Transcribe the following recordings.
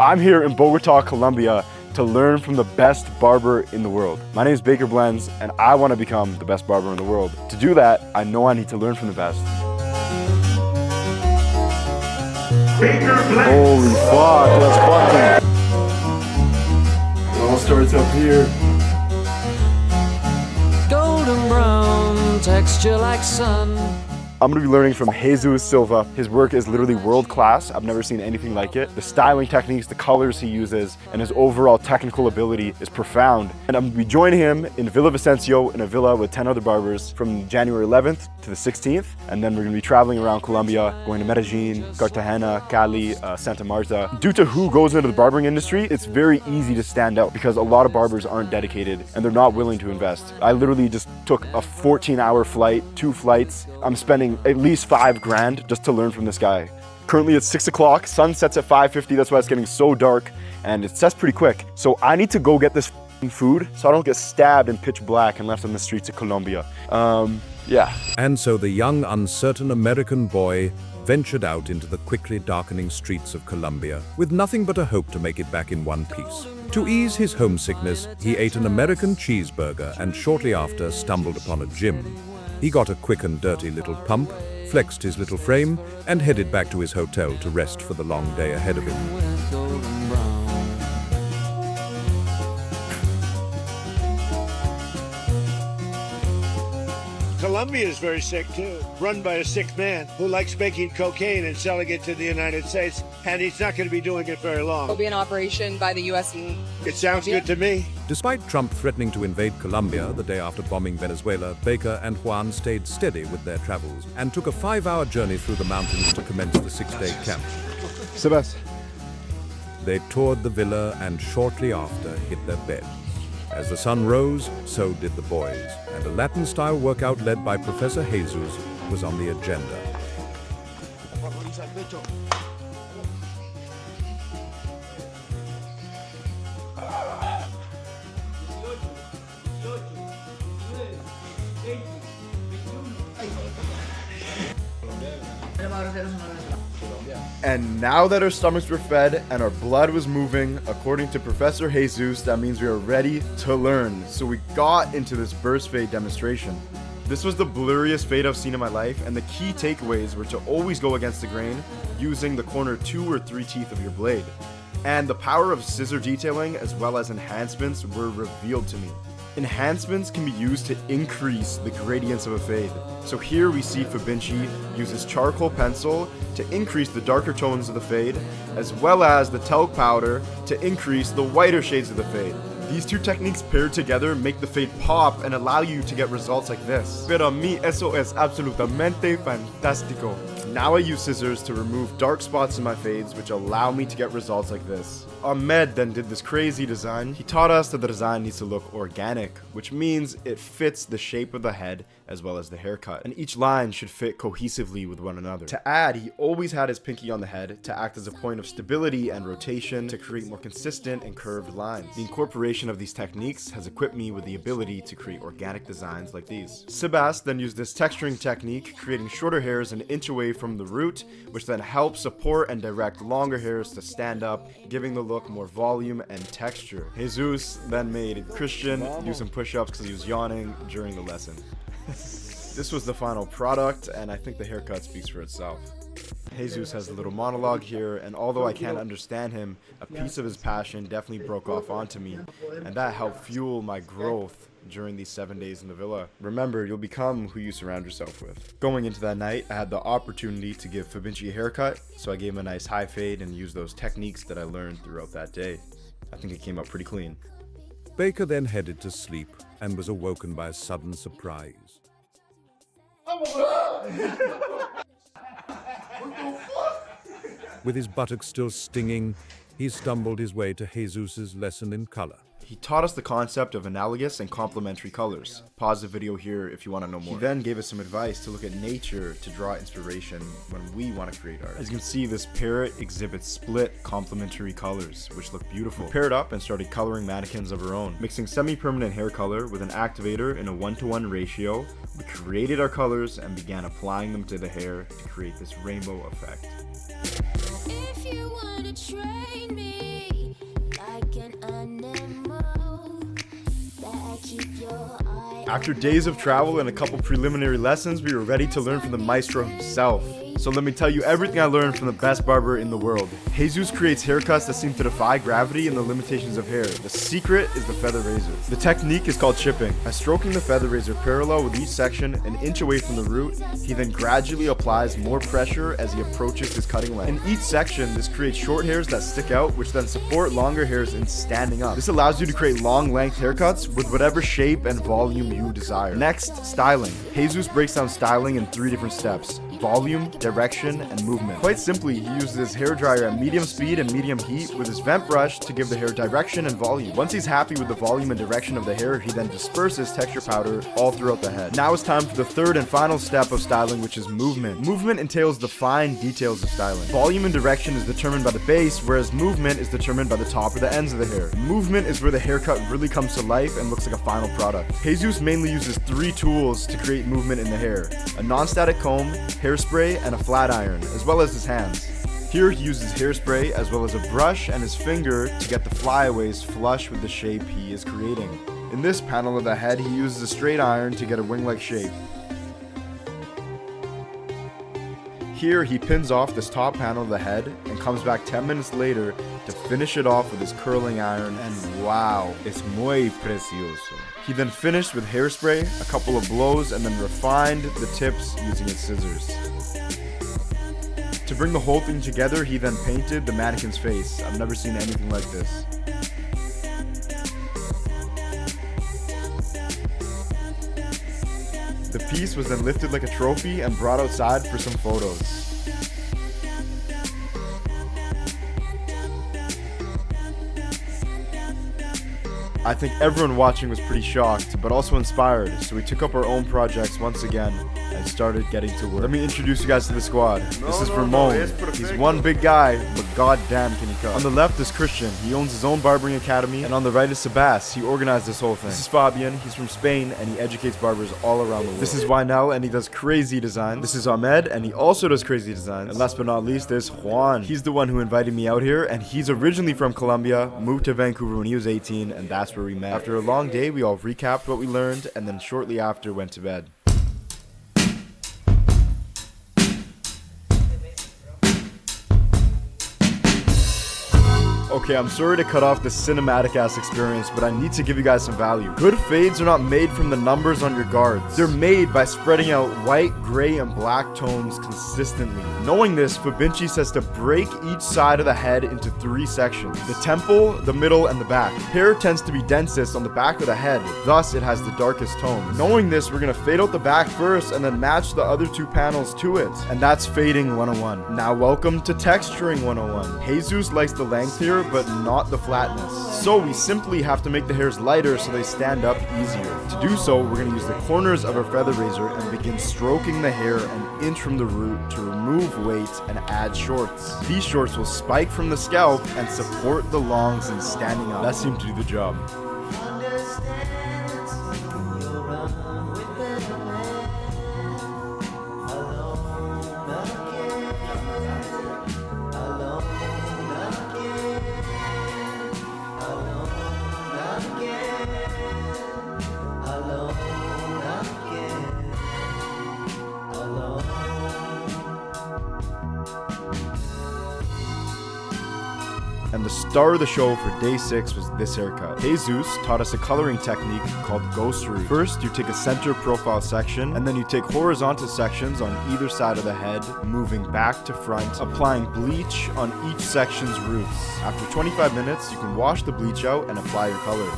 I'm here in Bogota, Colombia to learn from the best barber in the world. My name is Baker Blends and I want to become the best barber in the world. To do that, I know I need to learn from the best. Baker Blends. Holy fuck, let's fucking. It all starts up here. Golden brown, texture like sun. I'm going to be learning from Jesus Silva. His work is literally world class. I've never seen anything like it. The styling techniques, the colors he uses, and his overall technical ability is profound. And I'm going to be joining him in Villa Vicencio in a villa with 10 other barbers from January 11th to the 16th. And then we're going to be traveling around Colombia, going to Medellin, Cartagena, Cali, Santa Marta. Due to who goes into the barbering industry, it's very easy to stand out because a lot of barbers aren't dedicated and they're not willing to invest. I literally just took a 14-hour flight, 2 flights. I'm spending at least $5,000 just to learn from this guy. Currently it's 6 o'clock, sun sets at 5:50, that's why it's getting so dark, and it sets pretty quick. So I need to go get this food so I don't get stabbed in pitch black and left on the streets of Colombia. Yeah. And so the young, uncertain American boy ventured out into the quickly darkening streets of Colombia with nothing but a hope to make it back in one piece. To ease his homesickness, he ate an American cheeseburger and shortly after stumbled upon a gym. He got a quick and dirty little pump, flexed his little frame, and headed back to his hotel to rest for the long day ahead of him. Colombia is very sick too, run by a sick man who likes making cocaine and selling it to the United States, and he's not going to be doing it very long. It'll be an operation by the U.S. and It sounds good to me. Despite Trump threatening to invade Colombia the day after bombing Venezuela, Baker and Juan stayed steady with their travels and took a 5-hour journey through the mountains to commence the 6-day camp. Sebas. They toured the villa and shortly after hit their beds. As the sun rose, so did the boys, and a Latin-style workout led by Professor Jesus was on the agenda. And now that our stomachs were fed and our blood was moving, according to Professor Jesus, that means we are ready to learn. So we got into this burst fade demonstration. This was the blurriest fade I've seen in my life, and the key takeaways were to always go against the grain using the corner 2 or 3 teeth of your blade. And the power of scissor detailing as well as enhancements were revealed to me. Enhancements can be used to increase the gradients of a fade. So here we see Fabinci uses charcoal pencil to increase the darker tones of the fade, as well as the talc powder to increase the whiter shades of the fade. These two techniques paired together make the fade pop and allow you to get results like this. Para mí eso es absolutamente fantástico. Now I use scissors to remove dark spots in my fades, which allow me to get results like this. Ahmed then did this crazy design. He taught us that the design needs to look organic, which means it fits the shape of the head as well as the haircut, and each line should fit cohesively with one another. To add, he always had his pinky on the head to act as a point of stability and rotation to create more consistent and curved lines. The incorporation of these techniques has equipped me with the ability to create organic designs like these. Sebas then used this texturing technique, creating shorter hairs an inch away from the root, which then helps support and direct longer hairs to stand up, giving the look more volume and texture. Jesus then made Christian do some push-ups because he was yawning during the lesson. This was the final product, and I think the haircut speaks for itself. Jesus has a little monologue here, and although I can't understand him, a piece of his passion definitely broke off onto me, and that helped fuel my growth during these 7 days in the villa. Remember, you'll become who you surround yourself with. Going into that night, I had the opportunity to give Fabinci a haircut, so I gave him a nice high fade and used those techniques that I learned throughout that day. I think it came out pretty clean. Baker then headed to sleep and was awoken by a sudden surprise. With his buttocks still stinging, he stumbled his way to Jesus's lesson in color. He taught us the concept of analogous and complementary colors. Pause the video here if you want to know more. He then gave us some advice to look at nature to draw inspiration when we want to create art. As you can see, this parrot exhibits split complementary colors, which look beautiful. We paired up and started coloring mannequins of our own. Mixing semi-permanent hair color with an activator in a 1-to-1 ratio, we created our colors and began applying them to the hair to create this rainbow effect. If you wanna to train me like an animal that keep your eye. After days of travel and a couple preliminary lessons, we were ready to learn from the maestro himself. So let me tell you everything I learned from the best barber in the world. Jesus creates haircuts that seem to defy gravity and the limitations of hair. The secret is the feather razor. The technique is called chipping. By stroking the feather razor parallel with each section, an inch away from the root, he then gradually applies more pressure as he approaches his cutting length. In each section, this creates short hairs that stick out, which then support longer hairs in standing up. This allows you to create long length haircuts with whatever shape and volume you desire. Next, styling. Jesus breaks down styling in 3 different steps: volume, direction, and movement. Quite simply, he uses his hairdryer at medium speed and medium heat with his vent brush to give the hair direction and volume. Once he's happy with the volume and direction of the hair, he then disperses texture powder all throughout the head. Now it's time for the third and final step of styling, which is movement. Movement entails the fine details of styling. Volume and direction is determined by the base, whereas movement is determined by the top or the ends of the hair. Movement is where the haircut really comes to life and looks like a final product. Jesus mainly uses 3 tools to create movement in the hair: a non-static comb, hairspray, and a flat iron, as well as his hands. Here he uses hairspray as well as a brush and his finger to get the flyaways flush with the shape he is creating. In this panel of the head, he uses a straight iron to get a wing-like shape. Here he pins off this top panel of the head and comes back 10 minutes later to finish it off with his curling iron, and wow, it's muy precioso. He then finished with hairspray, a couple of blows, and then refined the tips using his scissors. To bring the whole thing together, he then painted the mannequin's face. I've never seen anything like this. The piece was then lifted like a trophy and brought outside for some photos. I think everyone watching was pretty shocked, but also inspired, so we took up our own projects once again and started getting to work. Let me introduce you guys to the squad. This is Ramon. He's one big guy, but goddamn can he cut. On the left is Christian. He owns his own barbering academy, and on the right is Sebas. He organized this whole thing. This is Fabian. He's from Spain, and he educates barbers all around the world. This is Wynel, and he does crazy designs. This is Ahmed, and he also does crazy designs. And last but not least, there's Juan. He's the one who invited me out here, and he's originally from Colombia, moved to Vancouver when he was 18, and that's where we met. After a long day, we all recapped what we learned, and then shortly after went to bed. Okay, I'm sorry to cut off this cinematic ass experience, but I need to give you guys some value. Good fades are not made from the numbers on your guards. They're made by spreading out white, gray, and black tones consistently. Knowing this, Fabinci says to break each side of the head into 3 sections: the temple, the middle, and the back. Hair tends to be densest on the back of the head, thus it has the darkest tones. Knowing this, we're gonna fade out the back first and then match the other 2 panels to it. And that's fading 101. Now welcome to texturing 101. Jesus likes the length here, but not the flatness. So we simply have to make the hairs lighter so they stand up easier. To do so, we're going to use the corners of our feather razor and begin stroking the hair an inch from the root to remove weight and add shorts. These shorts will spike from the scalp and support the longs in standing up. That seemed to do the job. And the star of the show for day 6 was this haircut. Jesus taught us a coloring technique called ghostery. First, you take a center profile section, and then you take horizontal sections on either side of the head, moving back to front, applying bleach on each section's roots. After 25 minutes, you can wash the bleach out and apply your color.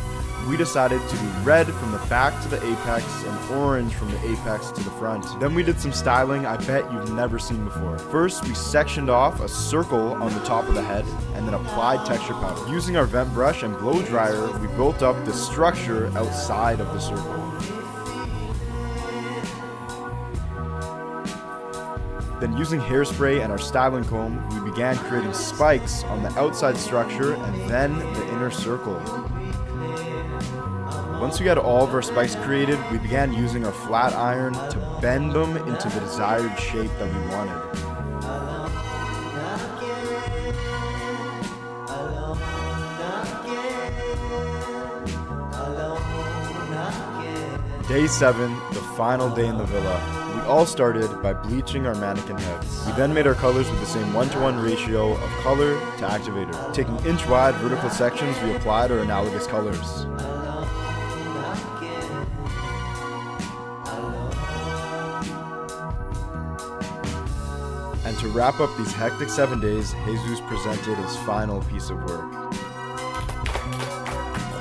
We decided to do red from the back to the apex and orange from the apex to the front. Then we did some styling I bet you've never seen before. First, we sectioned off a circle on the top of the head and then applied texture powder. Using our vent brush and blow dryer, we built up the structure outside of the circle. Then using hairspray and our styling comb, we began creating spikes on the outside structure and then the inner circle. Once we had all of our spikes created, we began using our flat iron to bend them into the desired shape that we wanted. Day 7, the final day in the villa. We all started by bleaching our mannequin heads. We then made our colors with the same 1-to-1 ratio of color to activator. Taking inch-wide vertical sections, we applied our analogous colors. And to wrap up these hectic 7 days, Jesus presented his final piece of work.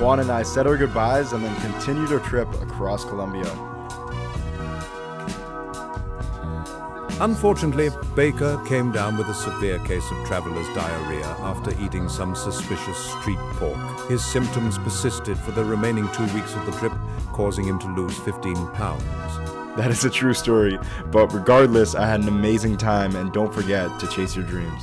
Juan and I said our goodbyes and then continued our trip across Colombia. Unfortunately, Baker came down with a severe case of traveler's diarrhea after eating some suspicious street pork. His symptoms persisted for the remaining 2 weeks of the trip, causing him to lose 15 pounds. That is a true story, but regardless, I had an amazing time, and don't forget to chase your dreams.